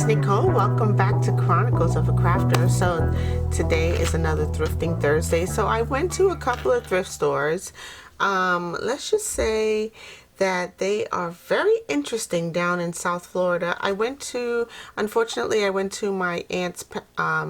Nicole. Welcome back to Chronicles of a Crafter. So today is another Thrifting Thursday. So I went to a couple of thrift stores. Let's just say that they are very interesting down in South Florida. Unfortunately, I went to my aunt's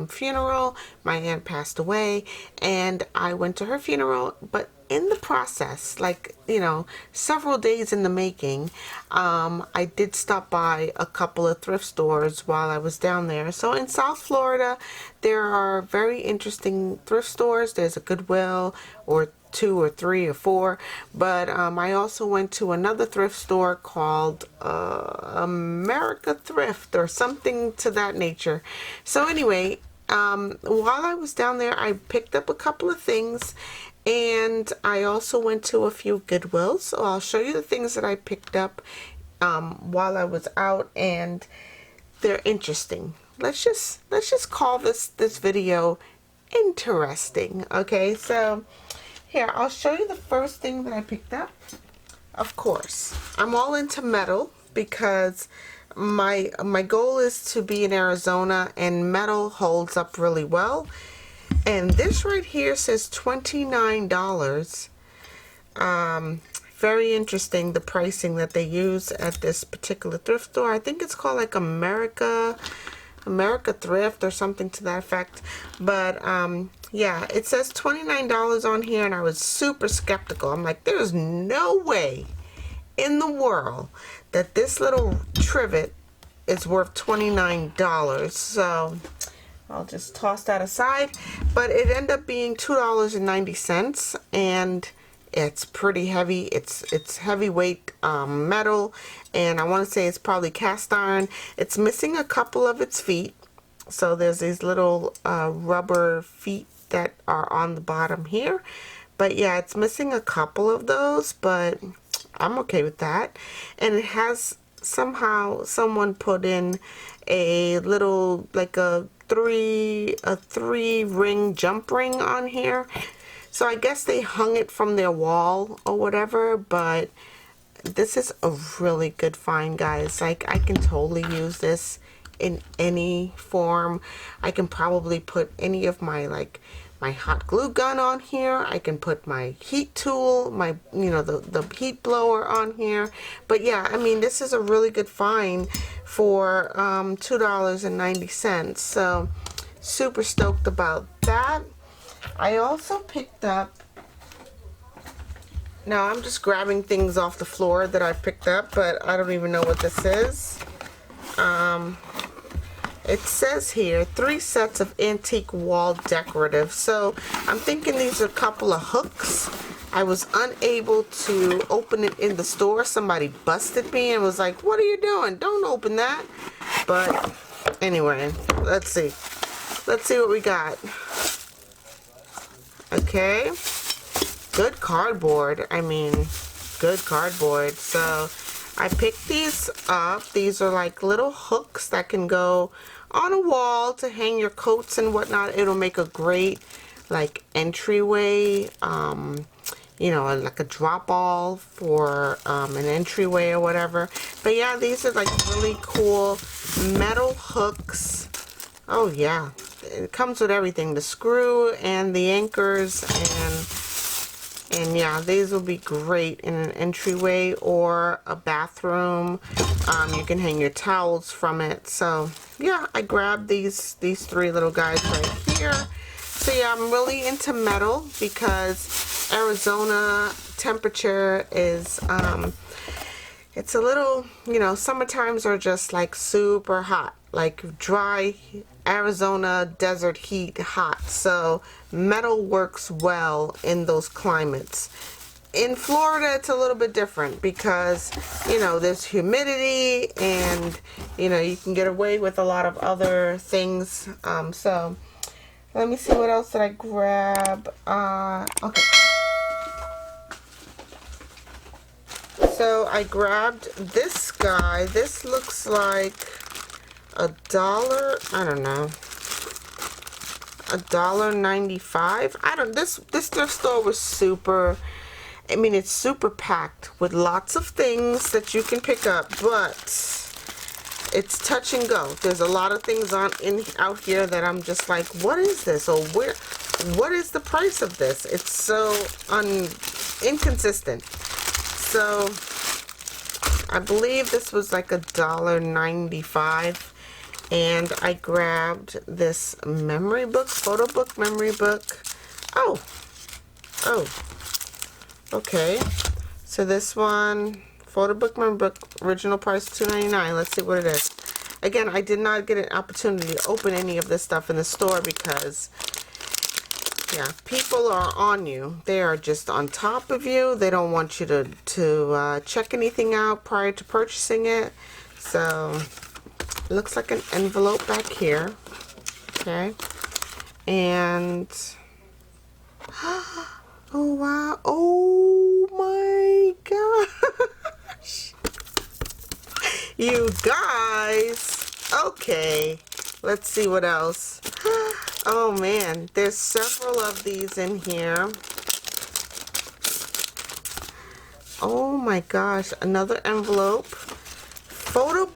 funeral. My aunt passed away, and I went to her funeral, but in the process, like, you know, several days in the making, I did stop by a couple of thrift stores while I was down there. So in South Florida, there are very interesting thrift stores. There's a Goodwill, or 2 or 3 or 4, but I also went to another thrift store called America Thrift or something to that nature. So anyway, while I was down there, I picked up a couple of things, and I also went to a few Goodwills. So I'll show you the things that I picked up while I was out, and they're interesting. Let's just call this video interesting. Okay, so here, I'll show you the first thing that I picked up. Of course, I'm all into metal because my goal is to be in Arizona, and metal holds up really well. And this right here says $29. Very interesting, the pricing that they use at this particular thrift store. I think it's called like America Thrift or something to that effect. But yeah, it says $29 on here, and I was super skeptical. I'm like, there's no way in the world that this little trivet is worth $29. So I'll just toss that aside. But it ended up being $2.90, and it's pretty heavy. It's heavyweight metal, and I want to say it's probably cast iron. It's missing a couple of its feet, so there's these little rubber feet that are on the bottom here. But yeah, it's missing a couple of those, but I'm okay with that. And it has somehow someone put in a little, like a three ring jump ring on here. So I guess they hung it from their wall or whatever, but this is a really good find, guys. Like, I can totally use this in any form. I can probably put any of my, like, my hot glue gun on here. I can put my heat tool, my, you know, the heat blower on here. But yeah, I mean, this is a really good find for $2.90. So super stoked about that. I also picked up, now I'm just grabbing things off the floor that I picked up, but I don't even know what this is. It says here 3 sets of antique wall decorative. So I'm thinking these are a couple of hooks. I was unable to open it in the store. Somebody busted me and was like, what are you doing? Don't open that. But anyway, let's see what we got. Okay, good cardboard. I mean, good cardboard. So I picked these up. These are like little hooks that can go on a wall to hang your coats and whatnot. It'll make a great, like, entryway, you know, like a drop all for an entryway or whatever. But yeah, these are like really cool metal hooks. Oh yeah, it comes with everything, the screw and the anchors, and yeah, these will be great in an entryway or a bathroom. You can hang your towels from it. So yeah, I grabbed these 3 little guys right here. So yeah, I'm really into metal because Arizona temperature is it's a little, you know, summer times are just like super hot, like dry Arizona desert heat hot. So metal works well in those climates. In Florida, it's a little bit different because, you know, there's humidity, and, you know, you can get away with a lot of other things. So let me see, what else did I grab? Okay. So I grabbed this guy. This looks like $1, I don't know, $1.95. This thrift store was super, I mean, it's super packed with lots of things that you can pick up, but it's touch and go. There's a lot of things out here that I'm just like, what is this? Or what is the price of this? It's so inconsistent. So I believe this was like $1.95, and I grabbed this memory book, photo book, memory book. Oh, okay. So this one, photo book, memory book, original price $2.99. Let's see what it is. Again, I did not get an opportunity to open any of this stuff in the store because, yeah, people are on you. They are just on top of you. They don't want you to check anything out prior to purchasing it. So it looks like an envelope back here. Okay. And oh wow. Oh my gosh. You guys. Okay. Let's see what else. Oh man, there's several of these in here. Oh my gosh, another envelope. Photo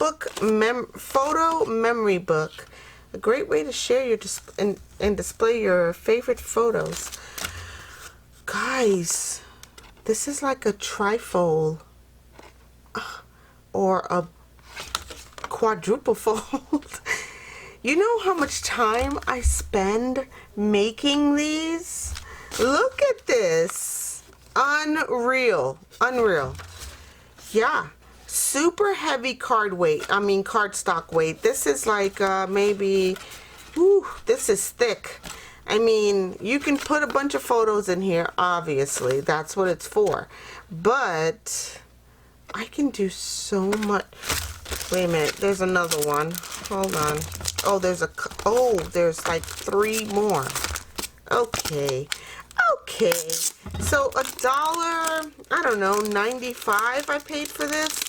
memory book. A great way to share your and display your favorite photos. Guys, this is like a trifold or a quadruple fold. You know how much time I spend making these? Look at this. Unreal. Unreal. Yeah. Super heavy cardstock weight. This is like maybe, whew, this is thick. I mean, you can put a bunch of photos in here, obviously. That's what it's for. But I can do so much. Wait a minute, there's another one. Hold on. Oh, there's like 3 more. Okay. Okay. So $1, I don't know, 95 I paid for this.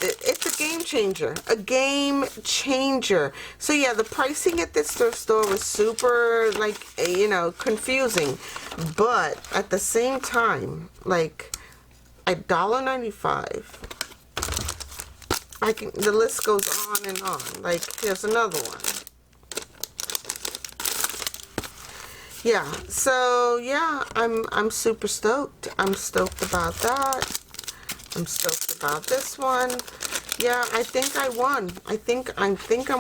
It's a game changer. A game changer. So yeah, the pricing at this thrift store was super, like, you know, confusing. But at the same time, like, $1.95. The list goes on and on. Like, here's another one. Yeah, so yeah, I'm super stoked. I'm stoked about that. I'm stoked about this one. Yeah, I think I won. I think I'm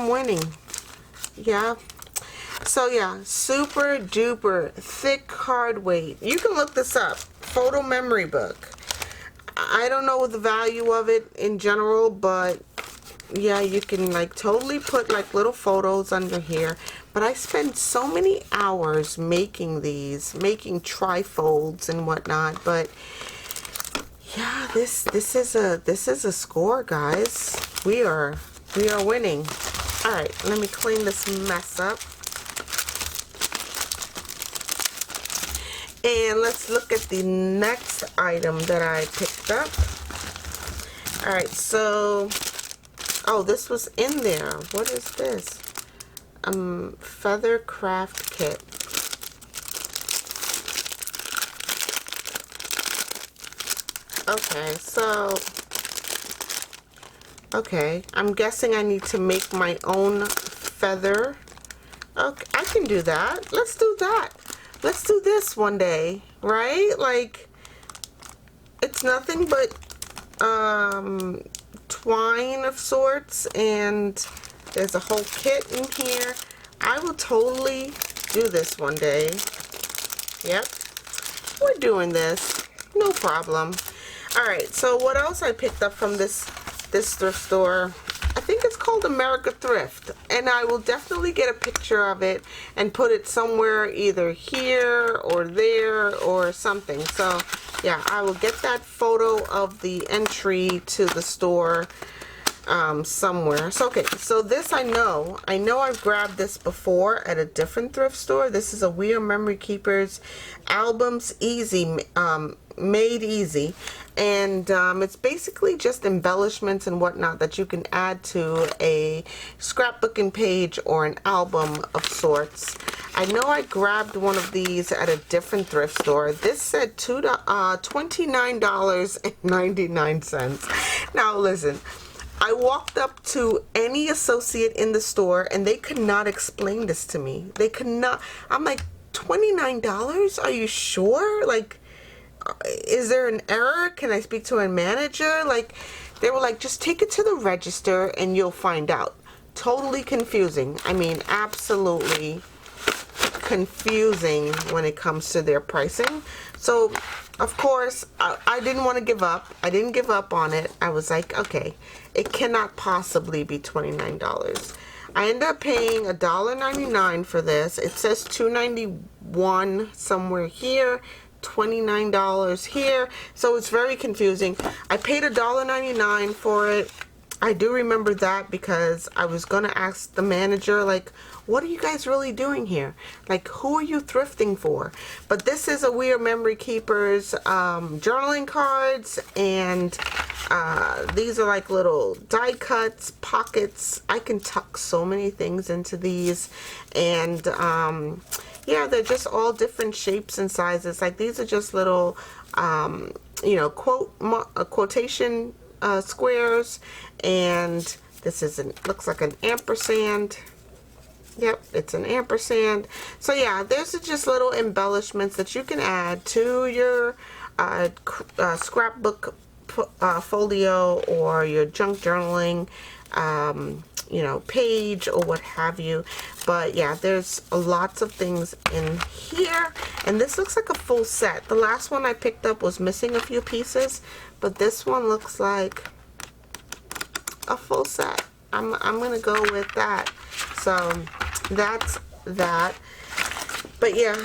winning. Yeah. So yeah, super duper thick hard weight. You can look this up. Photo memory book. I don't know the value of it in general, but yeah, you can like totally put like little photos under here. But I spend so many hours making these, making trifolds and whatnot. But yeah, this is a score, guys. We are winning. All right, let me clean this mess up. And let's look at the next item that I picked up. All right, so, oh, this was in there. What is this? Feather craft kit. Okay, so, okay, I'm guessing I need to make my own feather. Okay, I can do that. Let's do that. Let's do this one day, right? Like, it's nothing but twine of sorts, and there's a whole kit in here. I will totally do this one day. Yep, we're doing this, no problem. All right, so what else I picked up from this thrift store? I think it's called America Thrift, and I will definitely get a picture of it and put it somewhere, either here or there or something. So yeah, I will get that photo of the entry to the store somewhere. So okay, so this I know I've grabbed this before at a different thrift store. This is a We Are Memory Keepers Albums Easy, made easy, and it's basically just embellishments and whatnot that you can add to a scrapbooking page or an album of sorts. I know I grabbed one of these at a different thrift store. This said $29.99. Now listen, I walked up to any associate in the store and they could not explain this to me. They could not. I'm like, $29? Are you sure? Like, is there an error? Can I speak to a manager? Like, they were like, just take it to the register and you'll find out. Totally confusing. I mean, absolutely confusing when it comes to their pricing. So, of course, I didn't want to give up. I didn't give up on it. I was like, okay, it cannot possibly be $29. I ended up paying $1.99 for this. It says $2.91 somewhere here, $29 here. So it's very confusing. I paid $1.99 for it. I do remember that because I was going to ask the manager, like, what are you guys really doing here? Like, who are you thrifting for? But this is a Weird Memory Keepers journaling cards, and these are like little die cuts, pockets. I can tuck so many things into these, and yeah, they're just all different shapes and sizes. Like, these are just little, you know, quotation squares, and this is looks like an ampersand. Yep, it's an ampersand. So yeah, there's just little embellishments that you can add to your scrapbook folio or your junk journaling, you know, page or what have you. But yeah, there's lots of things in here, and this looks like a full set. The last one I picked up was missing a few pieces, but this one looks like a full set. I'm gonna go with that. So that's that. But yeah,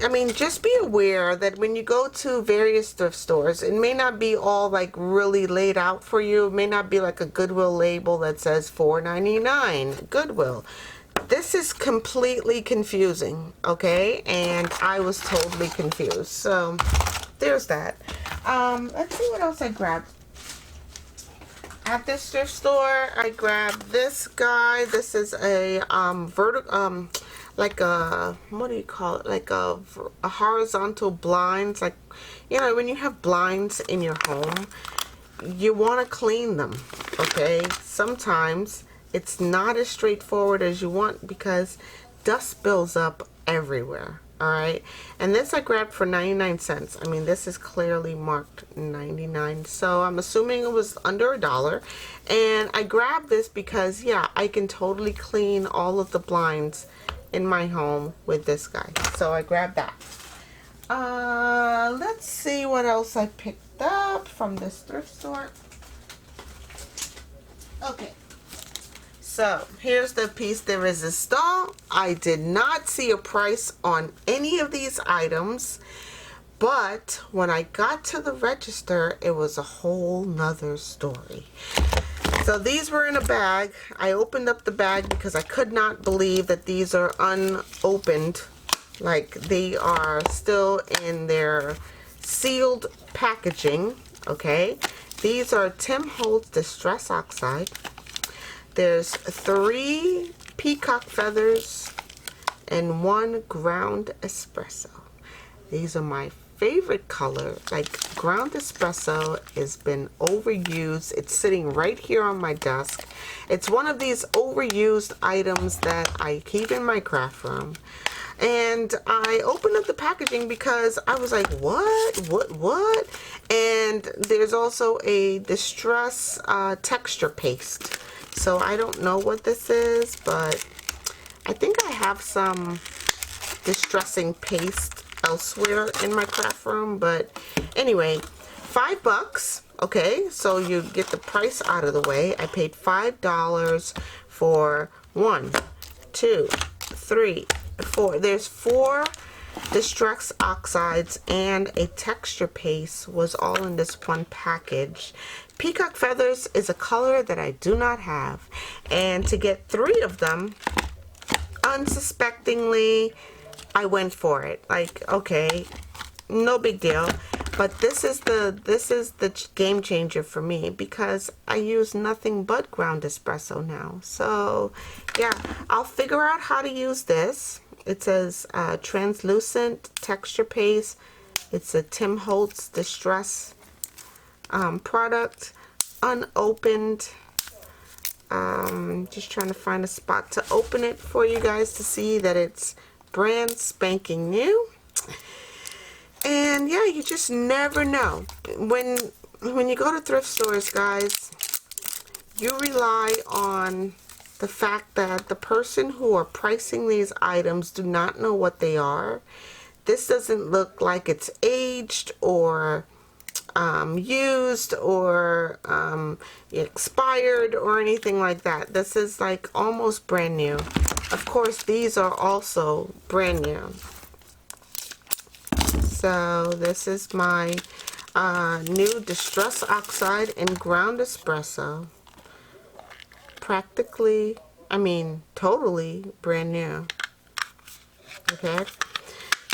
I mean, just be aware that when you go to various thrift stores, it may not be all like really laid out for you. It may not be like a Goodwill label that says $4.99 Goodwill. This is completely confusing, okay? And I was totally confused. So there's that. Let's see what else I grabbed. At this thrift store, I grabbed this guy. This is a like a, what do you call it? Like a horizontal blinds. Like, you know, when you have blinds in your home, you want to clean them, okay? Sometimes it's not as straightforward as you want because dust builds up everywhere. All right, and this I grabbed for 99 cents. I mean, this is clearly marked 99, so I'm assuming it was under $1. And I grabbed this because, yeah, I can totally clean all of the blinds in my home with this guy. So I grabbed that. Let's see what else I picked up from this thrift store. Okay. So here's the piece de resistance. I did not see a price on any of these items, but when I got to the register, it was a whole nother story. So these were in a bag. I opened up the bag because I could not believe that these are unopened. Like, they are still in their sealed packaging, okay? These are Tim Holtz Distress Oxide. There's 3 peacock feathers and 1 ground espresso. These are my favorite color. Like, ground espresso has been overused. It's sitting right here on my desk. It's one of these overused items that I keep in my craft room. And I opened up the packaging because I was like, what? And there's also a distress texture paste. So I don't know what this is, but I think I have some distressing paste elsewhere in my craft room. But anyway, $5. Okay, so you get the price out of the way. I paid $5 for 1, 2, 3, 4. There's 4 distress oxides and a texture paste was all in this one package. Peacock feathers is a color that I do not have, and to get 3 of them, unsuspectingly, I went for it. Like, okay, no big deal. But this is the game changer for me because I use nothing but ground espresso now. So yeah, I'll figure out how to use this. It says translucent texture paste. It's a Tim Holtz Distress product, unopened. Just trying to find a spot to open it for you guys to see that it's brand spanking new. And yeah, you just never know. When you go to thrift stores, guys, you rely on the fact that the person who are pricing these items do not know what they are. This doesn't look like it's aged or used or expired or anything like that. This is like almost brand new. Of course, these are also brand new. So this is my new Distress Oxide and Ground Espresso. Practically, I mean, totally brand new. Okay.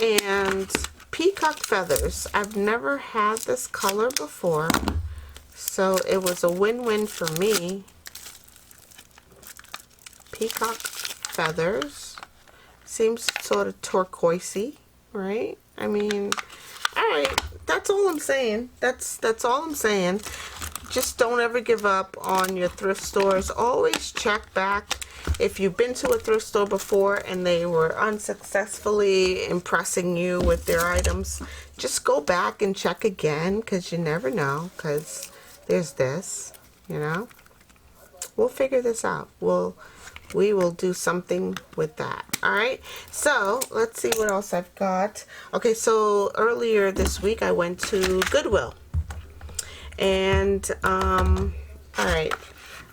And peacock feathers. I've never had this color before, so it was a win-win for me. Peacock feathers. Seems sort of turquoisey, right? I mean, alright, that's all I'm saying. That's all I'm saying. Just don't ever give up on your thrift stores. Always check back. If you've been to a thrift store before and they were unsuccessfully impressing you with their items, just go back and check again, because you never know, because there's this, you know. We'll figure this out. We will do something with that. All right, so let's see what else I've got. Okay, so earlier this week I went to Goodwill, and all right,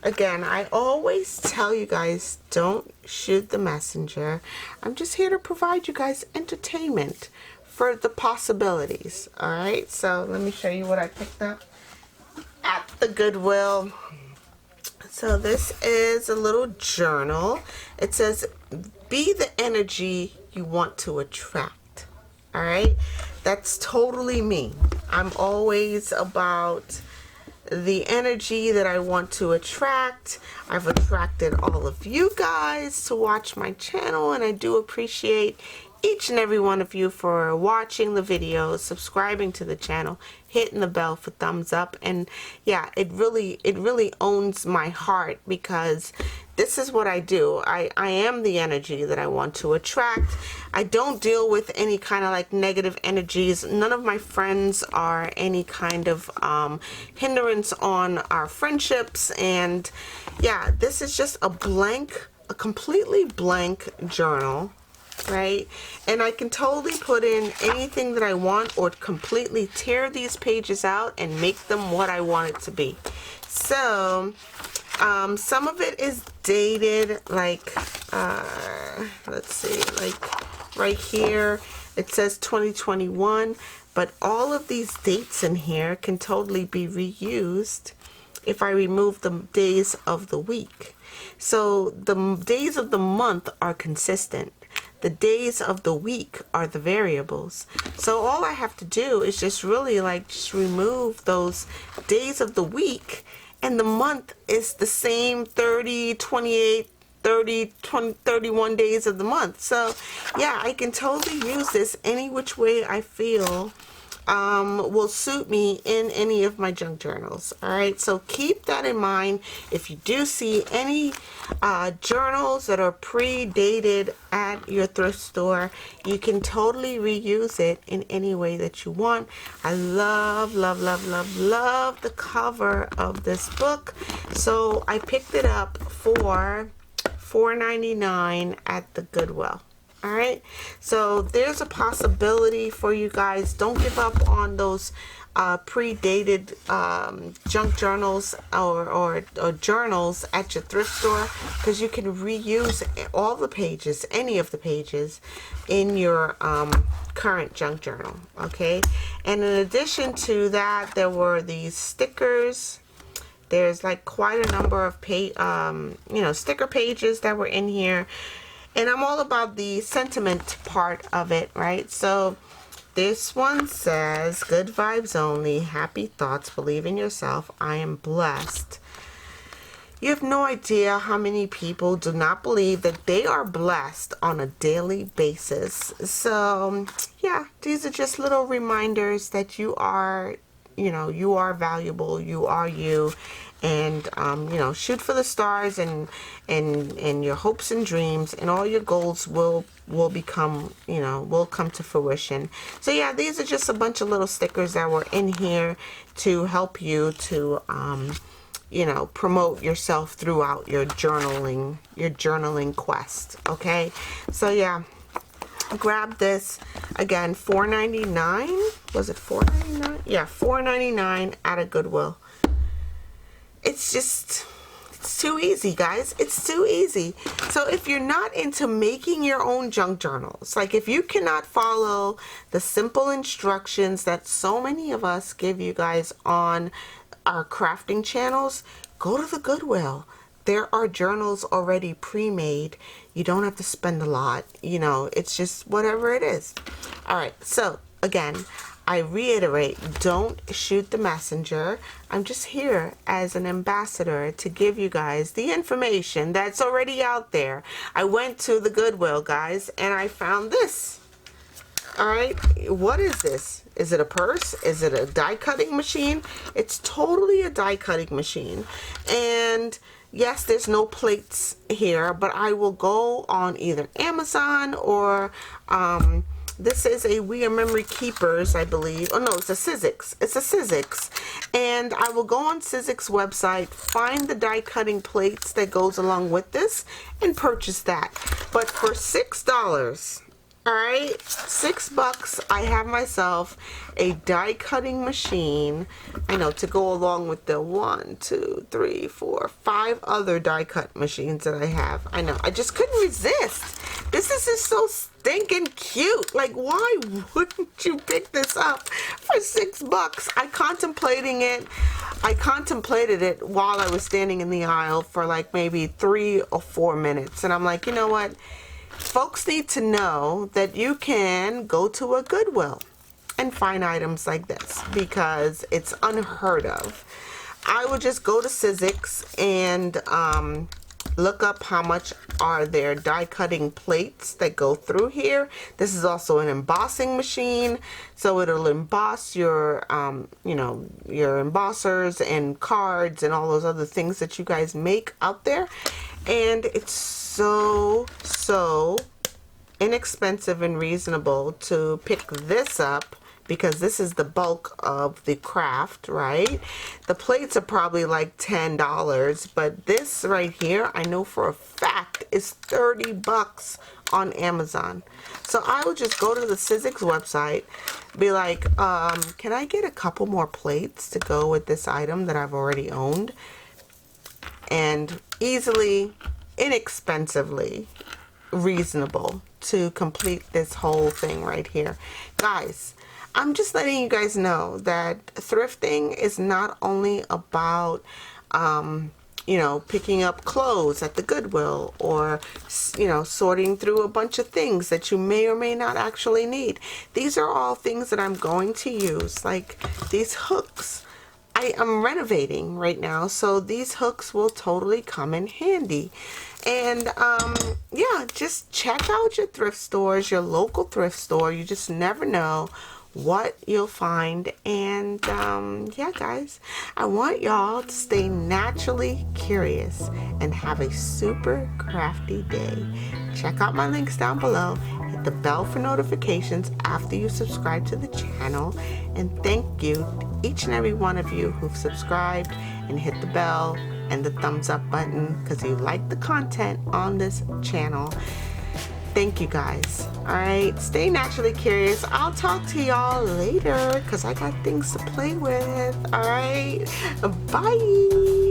again, I always tell you guys, don't shoot the messenger. I'm just here to provide you guys entertainment for the possibilities. All right, so let me show you what I picked up at the Goodwill. So this is a little journal. It says, be the energy you want to attract. All right, that's totally me. I'm always about the energy that I want to attract. I've attracted all of you guys to watch my channel, and I do appreciate each and every one of you for watching the videos, subscribing to the channel, hitting the bell for thumbs up. And yeah, it really owns my heart, because this is what I do. I am the energy that I want to attract. I don't deal with any kind of like negative energies. None of my friends are any kind of hindrance on our friendships. And yeah, this is just a completely blank journal, right? And I can totally put in anything that I want, or completely tear these pages out and make them what I want it to be. So some of it is dated, like let's see, like right here it says 2021, but all of these dates in here can totally be reused if I remove the days of the week. So the days of the month are consistent. The days of the week are the variables. So all I have to do is just really like just remove those days of the week, and the month is the same 30, 28, 30, 20, 31 days of the month. So yeah, I can totally use this any which way I feel will suit me in any of my junk journals. All right, so keep that in mind. If you do see any journals that are pre-dated at your thrift store, you can totally reuse it in any way that you want. I love the cover of this book, so I picked it up for $4.99 at the Goodwill. All right, so there's a possibility for you guys. Don't give up on those pre-dated junk journals or journals at your thrift store, because you can reuse all the pages, any of the pages in your current junk journal. Okay, and in addition to that, there were these stickers. There's like quite a number of sticker pages that were in here. And I'm all about the sentiment part of it, right? So this one says, good vibes only, happy thoughts, believe in yourself, I am blessed. You have no idea how many people do not believe that they are blessed on a daily basis. So yeah, these are just little reminders that you are you know, you are valuable, you are you, and you know, shoot for the stars, and your hopes and dreams and all your goals will become, you know, will come to fruition. So yeah, these are just a bunch of little stickers that were in here to help you to you know, promote yourself throughout your journaling quest. Okay, so yeah, grab this. Again, $4.99. Was it $4.99? Yeah, $4.99 at a Goodwill. It's just, it's too easy, guys. It's too easy. So if you're not into making your own junk journals, like if you cannot follow the simple instructions that so many of us give you guys on our crafting channels, go to the Goodwill. There are journals already pre-made. You don't have to spend a lot. You know, it's just whatever it is. All right, so again, I reiterate, don't shoot the messenger. I'm just here as an ambassador to give you guys the information that's already out there. I went to the Goodwill, guys, and I found this. All right, what is this? Is it a purse? Is it a die cutting machine? It's totally a die cutting machine. And yes, there's no plates here, but I will go on either Amazon or this is a We Are Memory Keepers, I believe. Oh no, it's a Sizzix. It's a Sizzix. And I will go on Sizzix website, find the die cutting plates that goes along with this, and purchase that. But for $6, all right, $6, I have myself a die cutting machine. I know, to go along with the 1, 2, 3, 4, 5 other die cut machines that I have. I know, I just couldn't resist. This is just so stinking cute. Like, why wouldn't you pick this up for $6? I contemplated it while I was standing in the aisle for like maybe 3 or 4 minutes, and I'm like, you know what? Folks need to know that you can go to a Goodwill and find items like this, because it's unheard of. I would just go to Sizzix and look up how much are their die cutting plates that go through here. This is also an embossing machine, so it'll emboss your you know, your embossers and cards and all those other things that you guys make out there. And it's so inexpensive and reasonable to pick this up, because this is the bulk of the craft, right? The plates are probably like $10, but this right here, I know for a fact, is $30 on Amazon. So I will just go to the Sizzix website, be like, can I get a couple more plates to go with this item that I've already owned? And easily, inexpensively, reasonable to complete this whole thing right here. Guys, I'm just letting you guys know that thrifting is not only about you know, picking up clothes at the Goodwill, or you know, sorting through a bunch of things that you may or may not actually need. These are all things that I'm going to use, like these hooks. I am renovating right now, so these hooks will totally come in handy. And yeah, just check out your thrift stores, your local thrift store. You just never know what you'll find. And yeah, guys, I want y'all to stay naturally curious and have a super crafty day. Check out my links down below. Hit the bell for notifications after you subscribe to the channel. And thank you to each and every one of you who've subscribed and hit the bell and the thumbs up button because you like the content on this channel. Thank you, guys. All right, stay naturally curious. I'll talk to y'all later because I got things to play with. All right, bye.